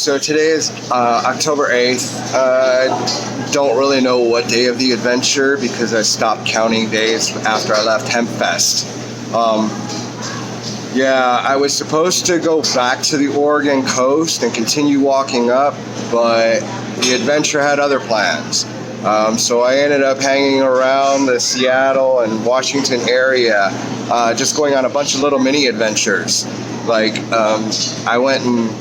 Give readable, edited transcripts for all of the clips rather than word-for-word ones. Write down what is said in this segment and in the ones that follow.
So today is October 8th. Don't really know what day of the adventure because I stopped counting days after I left Hempfest. Yeah, I was supposed to go back to the Oregon coast and continue walking up, but the adventure had other plans. So I ended up hanging around the Seattle and Washington area, just going on a bunch of little mini adventures. Like, I went and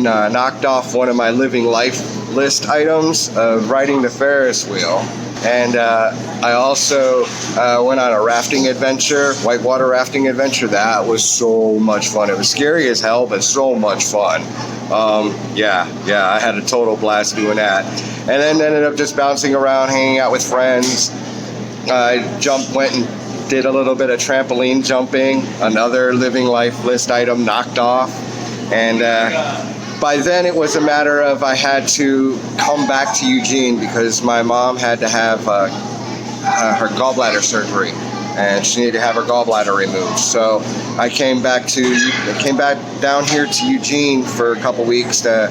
knocked off one of my living life list items of riding the Ferris wheel. And I also went on a rafting adventure, whitewater rafting adventure. That was so much fun. It was scary as hell, but so much fun. I had a total blast doing that. And then ended up just bouncing around, hanging out with friends. I went and did a little bit of trampoline jumping, another living life list item knocked off. And by then it was a matter of I had to come back to Eugene because my mom had to have her gallbladder surgery, and she needed to have her gallbladder removed. So I came back down here to Eugene for a couple weeks to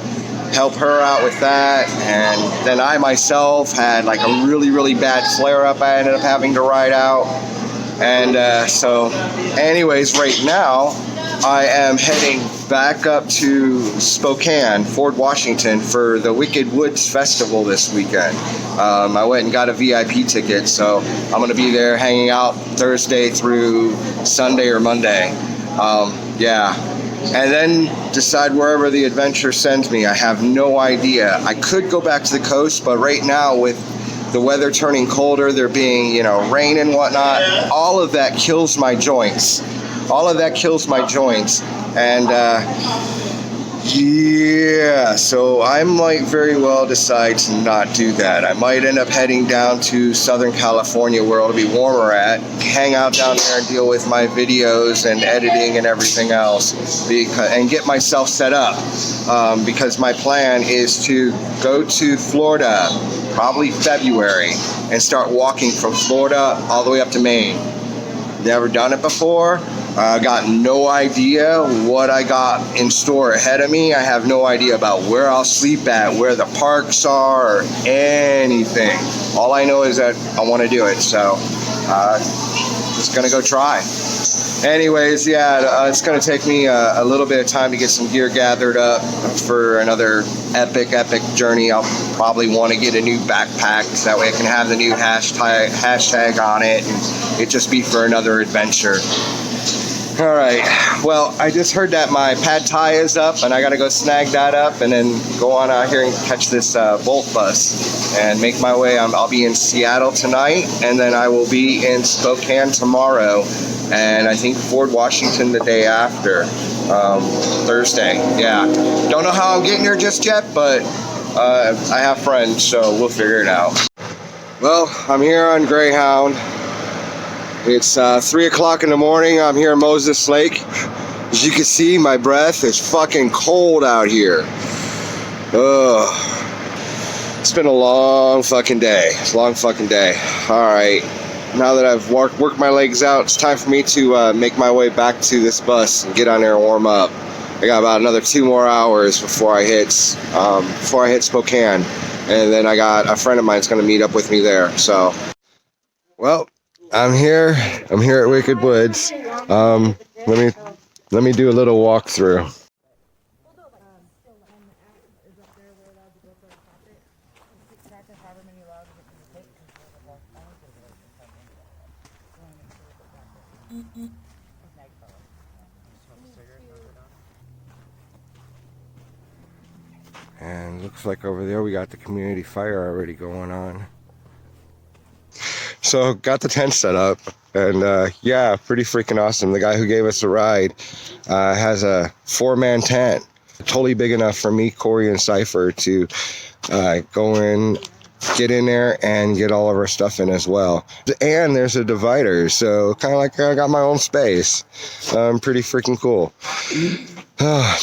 help her out with that. And then I myself had like a really, really bad flare-up I ended up having to ride out. And so anyways, right now I am heading back up to Spokane, Fort Washington, for the Wicked Woods Festival this weekend. I went and got a VIP ticket, so I'm going to be there hanging out Thursday through Sunday or Monday. And then decide wherever the adventure sends me. I have no idea. I could go back to the coast, but right now with the weather turning colder, there being, rain and whatnot, all of that kills my joints. And so I might very well decide to not do that. I might end up heading down to Southern California where it'll be warmer at, hang out down there and deal with my videos and editing and everything else, and get myself set up, because my plan is to go to Florida probably February and start walking from Florida all the way up to Maine. Never done it before. I got no idea what I got in store ahead of me. I have no idea about where I'll sleep at, where the parks are, or anything. All I know is that I want to do it, so just gonna go try. Anyways, it's gonna take me a little bit of time to get some gear gathered up for another epic journey. I'll probably want to get a new backpack so that way I can have the new hashtag on it, and it just be for another adventure. All right, well, I just heard that my pad thai is up, and I gotta go snag that up and then go on out here and catch this Bolt bus and make my way. I'll be in Seattle tonight, and then I will be in Spokane tomorrow, and I think Fort Washington the day after, Thursday. Yeah, don't know how I'm getting here just yet, but I have friends, so we'll figure it out. Well, I'm here on Greyhound. It's 3 o'clock in the morning. I'm here in Moses Lake. As you can see, my breath is fucking cold out here. Ugh. It's been a long fucking day. All right. Now that I've worked my legs out, it's time for me to make my way back to this bus and get on there and warm up. I got about another 2 more hours before I hit Spokane, and then I got a friend of mine's going to meet up with me there. So, well, I'm here at Wicked Woods. Let me do a little walkthrough. And looks like over there we got the community fire already going on. So got the tent set up, and pretty freaking awesome. The guy who gave us a ride has a 4-man tent, totally big enough for me, Corey, and Cypher to go in, get in there, and get all of our stuff in as well. And there's a divider, so kind of like I got my own space. Pretty freaking cool.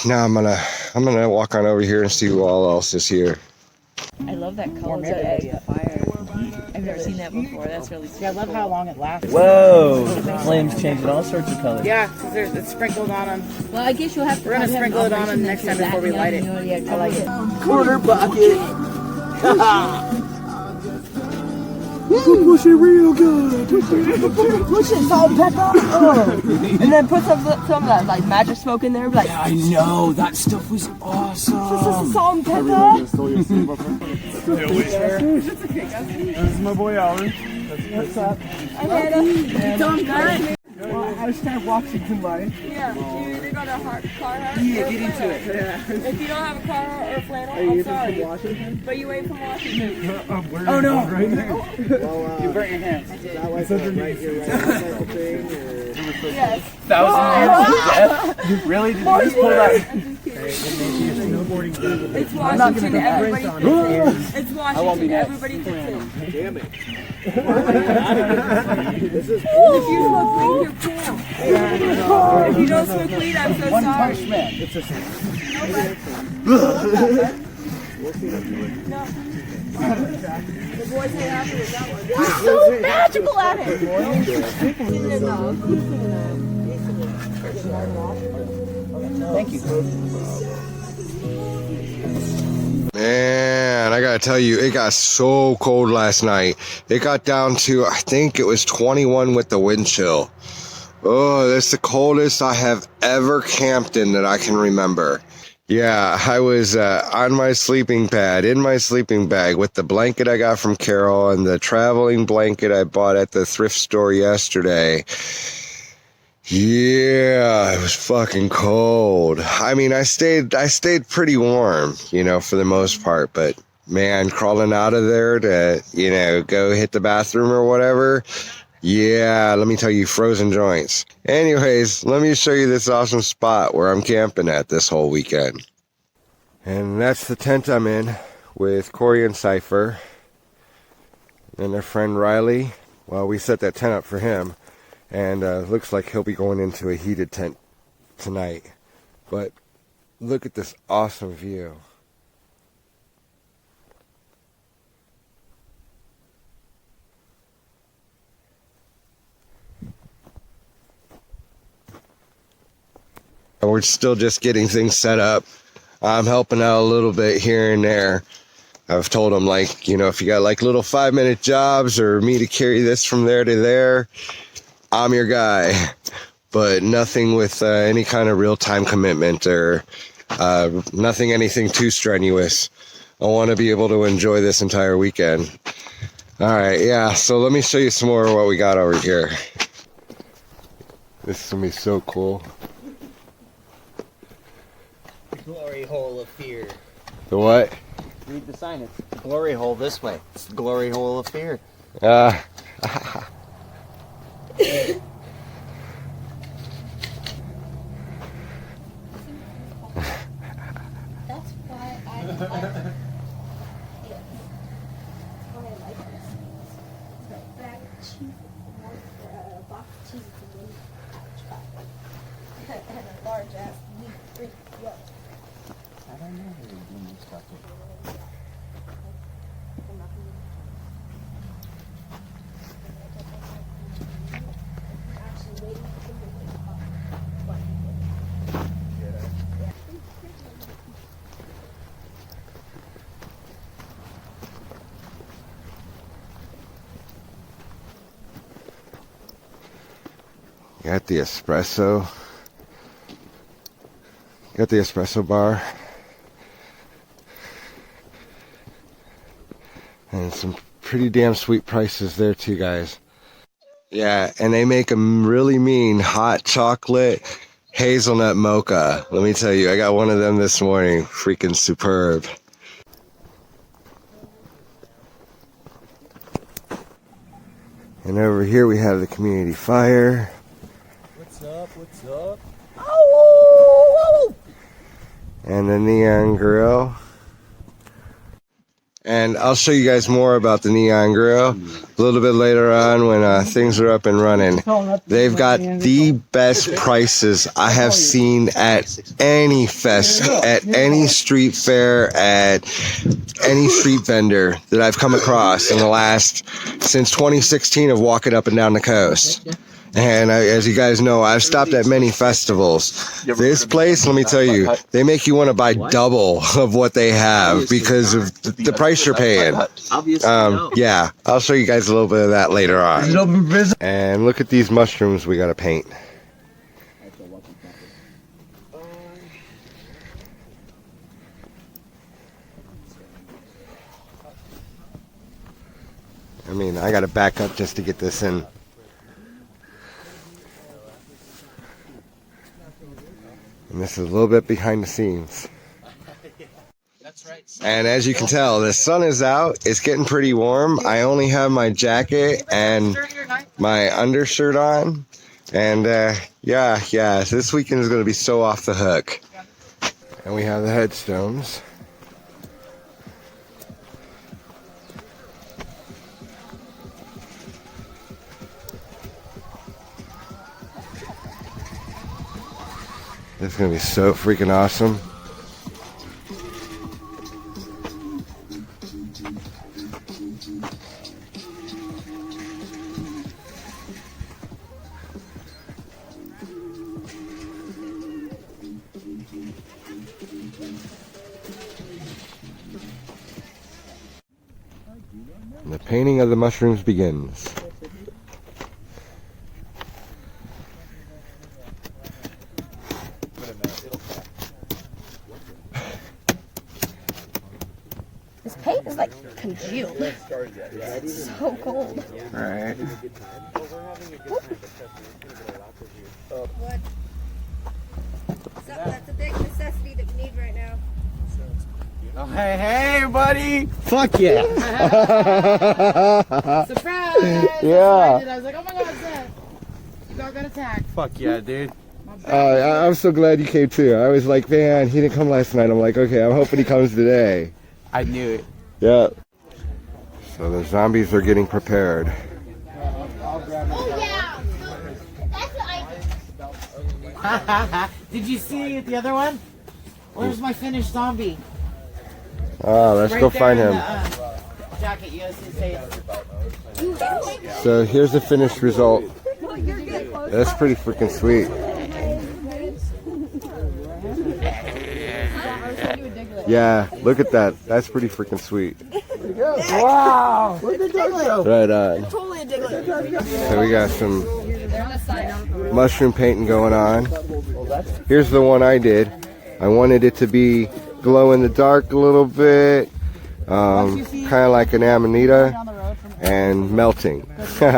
Now I'm gonna walk on over here and see who all else is here. I love that color. Fire. I've never seen that before. That's really Yeah, I love how long it lasts. Whoa! Flames changing all sorts of colors. Yeah, because it's sprinkled on them. Well, I guess you'll have to. We're gonna sprinkle it on them next time before we light it. I like it. Quarter bucket! Push it real good. Push it, salt and pepper. Oh. And then put some of that like magic smoke in there. Like, I know, that stuff was awesome. Salt and pepper. This is my boy Alan. What's up? I had a Well, I started Washington line. Yeah, you either got a car or Yeah, get into it. If you don't have a car or a flannel, Are you I'm even sorry. from Washington? But you ain't from Washington. I'm wearing Oh, no. one right now. You burnt your hands. It's underneath. Yes. 1,000 years of death? Really? Did you just pull that? It's Washington, everybody fits in. It's Washington, everybody fits in. Damn it. If you smoke weed, you're cool. If you don't smoke weed, I'm so One sorry. punch man. No. The boys hang out with that one. You're so magical at it. Thank you. Man, I gotta tell you, it got so cold last night. It got down to, I think it was 21 with the wind chill. Oh, that's the coldest I have ever camped in that I can remember. Yeah, I was on my sleeping pad, in my sleeping bag, with the blanket I got from Carol and the traveling blanket I bought at the thrift store yesterday. Yeah, it was fucking cold. I mean, I stayed pretty warm, you know, for the most part, but man, crawling out of there to, you know, go hit the bathroom or whatever. Yeah, let me tell you, frozen joints. Anyways, let me show you this awesome spot where I'm camping at this whole weekend. And that's the tent I'm in with Corey and Cypher and their friend Riley. Well, we set that tent up for him. And looks like he'll be going into a heated tent tonight. But look at this awesome view. We're still just getting things set up. I'm helping out a little bit here and there. I've told them, like, you know, if you got like little 5-minute jobs or me to carry this from there to there, I'm your guy, but nothing with any kind of real time commitment or anything too strenuous. I want to be able to enjoy this entire weekend. All right, yeah, so let me show you some more of what we got over here. This is going to be so cool. Glory hole of fear. The what? Read the sign. It's the glory hole this way. It's the glory hole of fear. That's why I like it. Yeah. That's why I like this. It's got a bag of cheese, a box of cheese, and a large ass meat drink. Yep. I don't know who you're doing this stuff with. Actually waiting for them to come up. Got the espresso. Got the espresso bar. And some pretty damn sweet prices there too, guys. Yeah, and they make a really mean hot chocolate hazelnut mocha. Let me tell you, I got one of them this morning. Freaking superb. And over here we have the community fire. What's up? What's up? And the neon grill. And I'll show you guys more about the Neon Grill a little bit later on when things are up and running. They've got the best prices I have seen at any fest, at any street fair, at any street vendor that I've come across in the last, since 2016 of walking up and down the coast. And as you guys know, I've stopped at many festivals. This place, let me tell you, they make you want to buy double of what they have because of the price you're paying. Yeah, I'll show you guys a little bit of that later on. And look at these mushrooms we got to paint. I mean, I got to back up just to get this in. And this is a little bit behind the scenes. And as you can tell, the sun is out. It's getting pretty warm. I only have my jacket and my undershirt on. And yeah, this weekend is going to be so off the hook. And we have the headstones. It's going to be so freaking awesome. And the painting of the mushrooms begins. This paint is like congealed. It's so cold. Alright. What? So that's a big necessity that we need right now. Oh, hey, buddy! Fuck yeah! Surprise! Yeah. I was like, oh my god, Seth. You dog got attacked. Fuck yeah, dude. I'm so glad you came too. I was like, man, he didn't come last night. I'm like, okay, I'm hoping he comes today. I knew it. Yeah. So the zombies are getting prepared. Oh yeah! That's what I Did you see the other one? Where's my finished zombie? Oh, let's go find him. Jacket, USA. So here's the finished result. That's pretty freaking sweet. Yeah, look at that. That's pretty freaking sweet. Wow! Right on. Totally a Diglett. So we got some mushroom painting going on. Here's the one I did. I wanted it to be glow in the dark a little bit, kind of like an amanita, and melting. Turn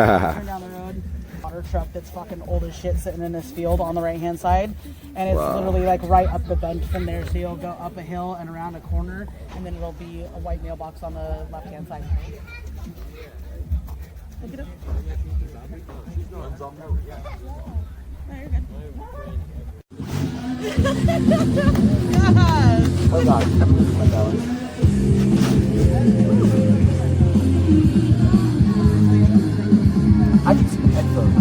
down the road. Water truck that's fucking old as shit sitting in this field on the right hand side, and it's literally like right up the bend from there. So you'll go up a hill and around a corner, and then it'll be a white mailbox on the left hand side. Look it up. No, you're good. Hold on. I can see the headphones.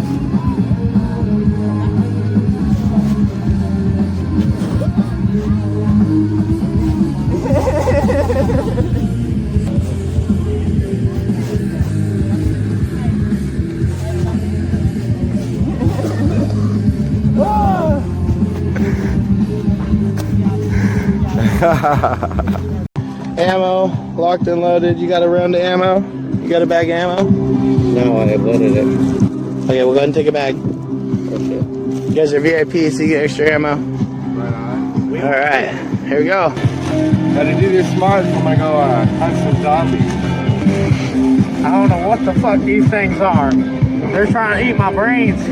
Ammo, locked and loaded. You got a round of ammo? You got a bag of ammo? No, I loaded it. Okay, we'll go ahead and take a bag. You guys are VIP, so you get extra ammo. Right on. Alright, here we go. Gotta do this smart when I go hunt some zombies. I don't know what the fuck these things are. They're trying to eat my brains.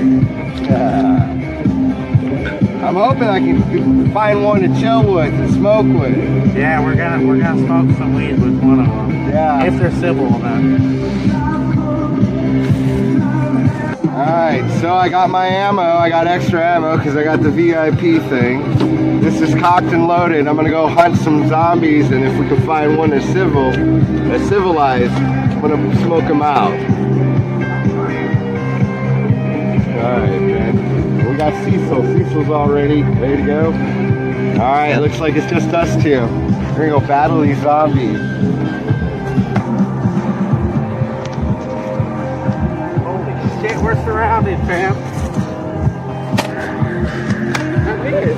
I'm hoping I can find one to chill with and smoke with. Yeah, we're gonna smoke some weed with one of them. Yeah. If they're civil enough. Alright, so I got my ammo. I got extra ammo because I got the VIP thing. This is cocked and loaded. I'm gonna go hunt some zombies, and if we can find one that's civilized, I'm gonna smoke them out. Alright, man. We got Cecil. Cecil's all ready to go. Alright, looks like it's just us two. We're gonna go battle these zombies. Shit, we're surrounded, fam. That is.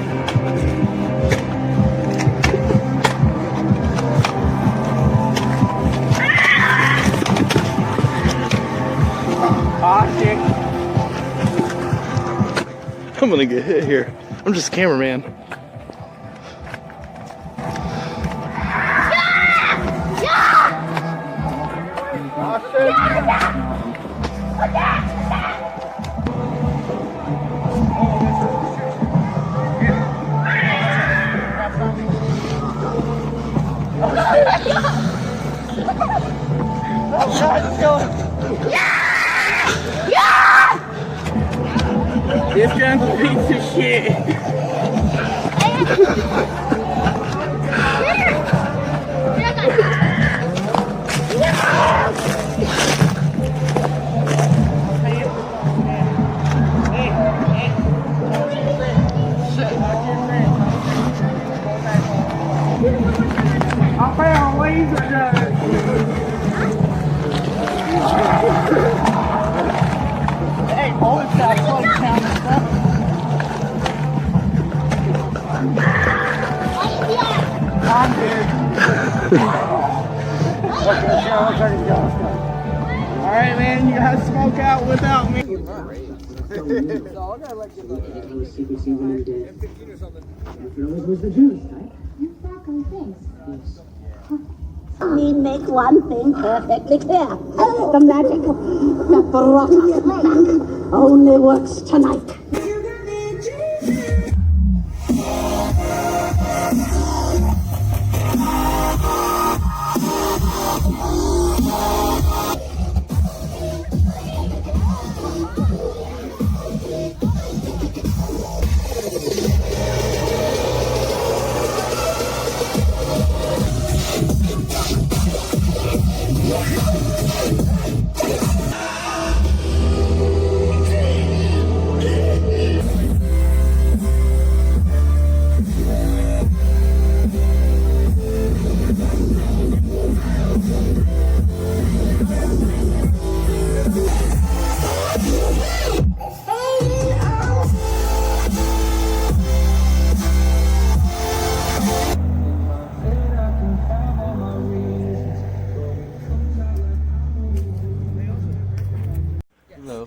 Ah, shit. I'm gonna get hit here. I'm just a cameraman. This jungle piece of shit. I found a laser gun. Hey, bullet shot, close down and stuff. I'm good. Alright, man, you guys smoke out without me. We make one thing perfectly clear. The magic that brought us back only works tonight.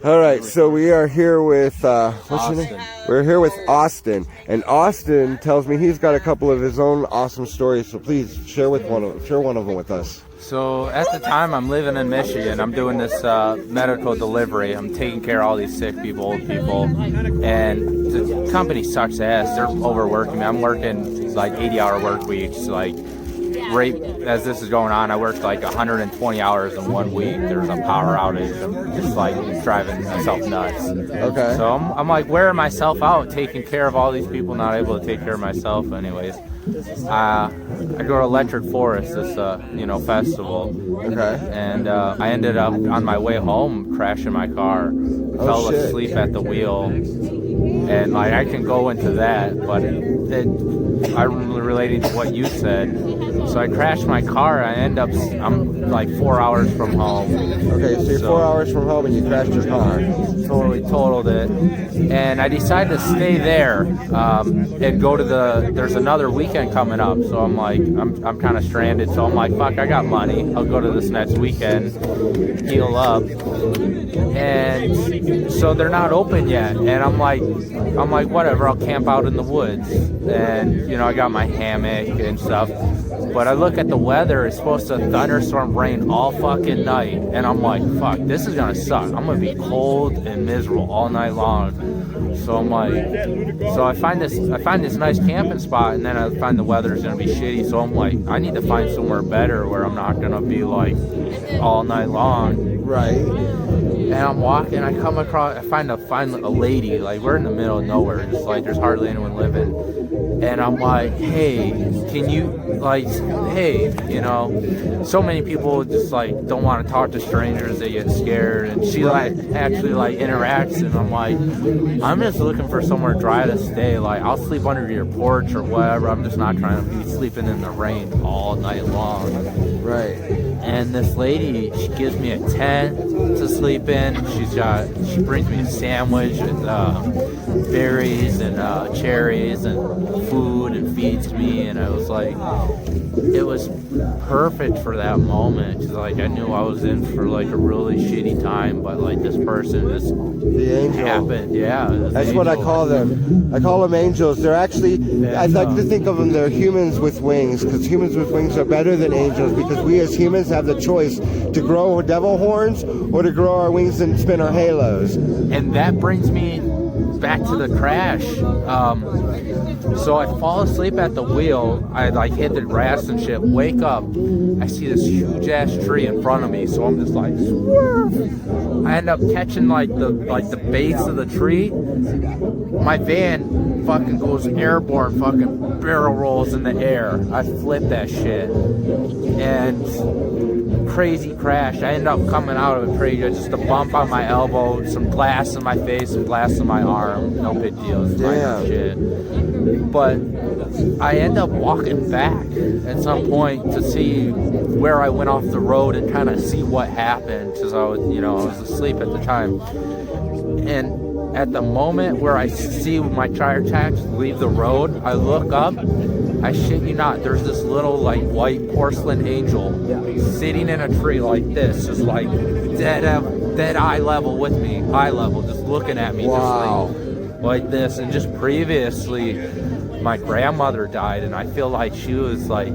All right, so we are here with what's your name? We're here with Austin, and Austin tells me he's got a couple of his own awesome stories. So please share one of them with us. So at the time, I'm living in Michigan. I'm doing this medical delivery. I'm taking care of all these sick people, old people, and the company sucks ass. They're overworking me. I'm working like 80-hour work weeks. Like right as this is going on, I worked like 120 hours in 1 week. There's a power outage. I'm just like driving myself nuts. Okay. So I'm like wearing myself out, taking care of all these people, not able to take care of myself. Anyways, I go to Electric Forest, this festival. Okay. And I ended up on my way home crashing my car. Fell asleep at the wheel. And like I can go into that, but I'm relating to what you said. So I crashed my car. I'm like 4 hours from home. Okay, so you're 4 hours from home and you crashed your car. Totally totaled it. And I decided to stay there and go to there's another weekend coming up. So I'm like, I'm kind of stranded. So I'm like, fuck, I got money. I'll go to this next weekend, heal up. And so they're not open yet. And I'm like, whatever, I'll camp out in the woods. And, I got my hammock and stuff. But I look at the weather, it's supposed to thunderstorm rain all fucking night. And I'm like, fuck, this is gonna suck. I'm gonna be cold and miserable all night long. So I'm like, so I find this nice camping spot, and then I find the weather's gonna be shitty. So I'm like, I need to find somewhere better where I'm not gonna be like all night long. Right. And I'm walking, I find a lady, like we're in the middle of nowhere, just like there's hardly anyone living. And I'm like, hey, can you, like, hey, you know, so many people just like don't want to talk to strangers, they get scared. And she like actually like interacts, and I'm like, I'm just looking for somewhere dry to stay. Like, I'll sleep under your porch or whatever. I'm just not trying to be sleeping in the rain all night long. Right. And this lady, she gives me a tent to sleep in. She brings me a sandwich with berries and cherries and food and feeds me. And I was like, it was perfect for that moment. Cause like I knew I was in for like a really shitty time, but like this person just The angel. happened. Yeah. That's what I call them. I call them angels. They're actually, I like to think of them, they're humans with wings, because humans with wings are better than angels, because we as humans have the choice to grow devil horns or to grow our wings and spin our halos. And that brings me back to the crash. So I fall asleep at the wheel. I like hit the grass and shit. Wake up. I see this huge ass tree in front of me. So I'm just like, swerve. I end up catching like the base of the tree. My van fucking goes airborne, fucking barrel rolls in the air. I flip that shit. And crazy crash. I end up coming out of it pretty good. Just a bump on my elbow, some glass in my face, some glass in my arm. No big deal. It's minor shit. But I end up walking back at some point to see where I went off the road and kind of see what happened, because I was asleep at the time. And at the moment where I see my tire tracks leave the road, I look up. I shit you not, there's this little like white porcelain angel sitting in a tree like this, just like dead eye level with me, eye level, just looking at me. Wow. Just like this. And just previously my grandmother died, and I feel like she was like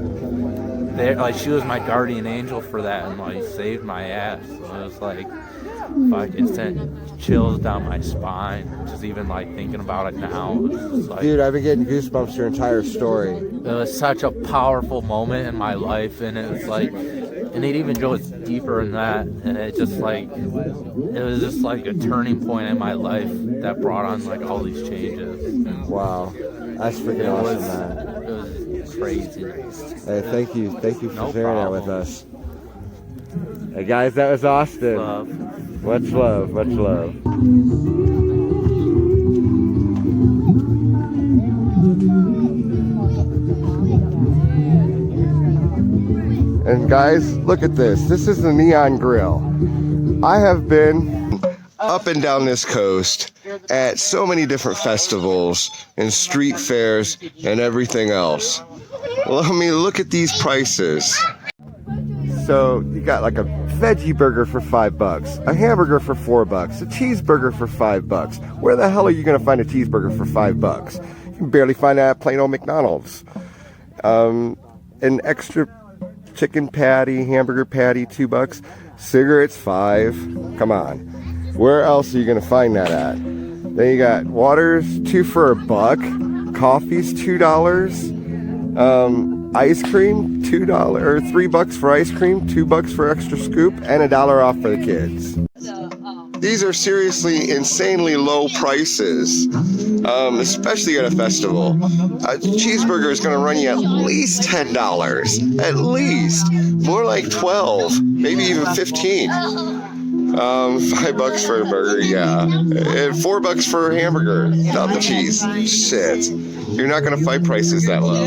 there, like she was my guardian angel for that, and like saved my ass. So it was like fucking sent chills down my spine, just even like thinking about it now. It was just like, Dude, I've been getting goosebumps your entire story. it was such a powerful moment in my life, and it was like, and it even goes deeper than that, and it just like, it was just like a turning point in my life that brought on like all these changes. And Wow. That's freaking awesome, man. it was crazy. Hey, thank you for No sharing that with problem. us. Hey guys, that was Austin. Love. Much love, much love. And guys, look at this. This is the Neon Grill. I have been up and down this coast at so many different festivals and street fairs and everything else. Well, I mean, look at these prices. So you got like a veggie burger for $5, a hamburger for $4, a cheeseburger for $5. Where the hell are you gonna find a cheeseburger for $5? You can barely find that at plain old McDonald's. An extra chicken patty, hamburger patty, $2. Cigarettes, $5. Come on. Where else are you gonna find that at? Then you got waters, 2 for $1. Coffee's $2. Ice cream, $2 or $3 for ice cream, $2 for extra scoop, and $1 off for the kids. These are seriously insanely low prices, especially at a festival. A cheeseburger is going to run you at least $10, at least, more like 12, maybe even 15. $5 for a burger, yeah, and $4 for a hamburger, not the cheese. Shit, you're not gonna find prices that low.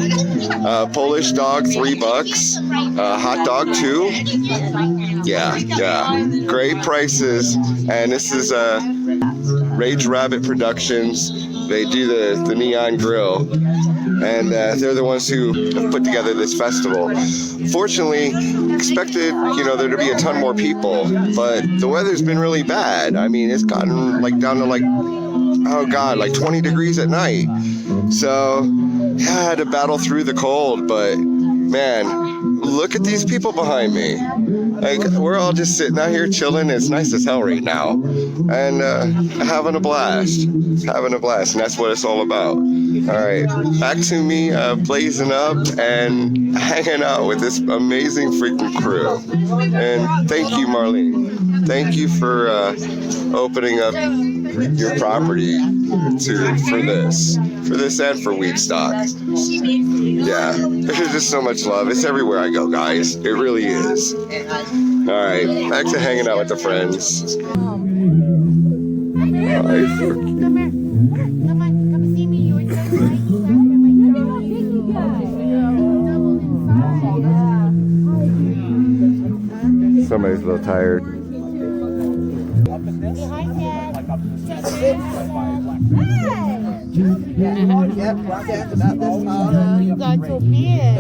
Polish dog, $3. Hot dog, $2. Yeah, great prices. And this is Rage Rabbit Productions. They do the Neon Grill, and they're the ones who have put together this festival. Fortunately, expected, there to be a ton more people, but the weather's been really bad. I mean, it's gotten like down to like, oh God, like 20 degrees at night. So, yeah, I had to battle through the cold, but man, look at these people behind me. Like, we're all just sitting out here chilling. It's nice as hell right now. and having a blast. Having a blast, and that's what it's all about. All right, back to me blazing up and hanging out with this amazing freaking crew. And thank you, Marlene. Thank you for opening up your property for this and for Weedstock. Yeah, there's just so much love. It's everywhere I go, guys. It really is. All right, back to hanging out with the friends. Come see me. You were just Somebody's a little tired. Yep, that's about this time. You guys so big.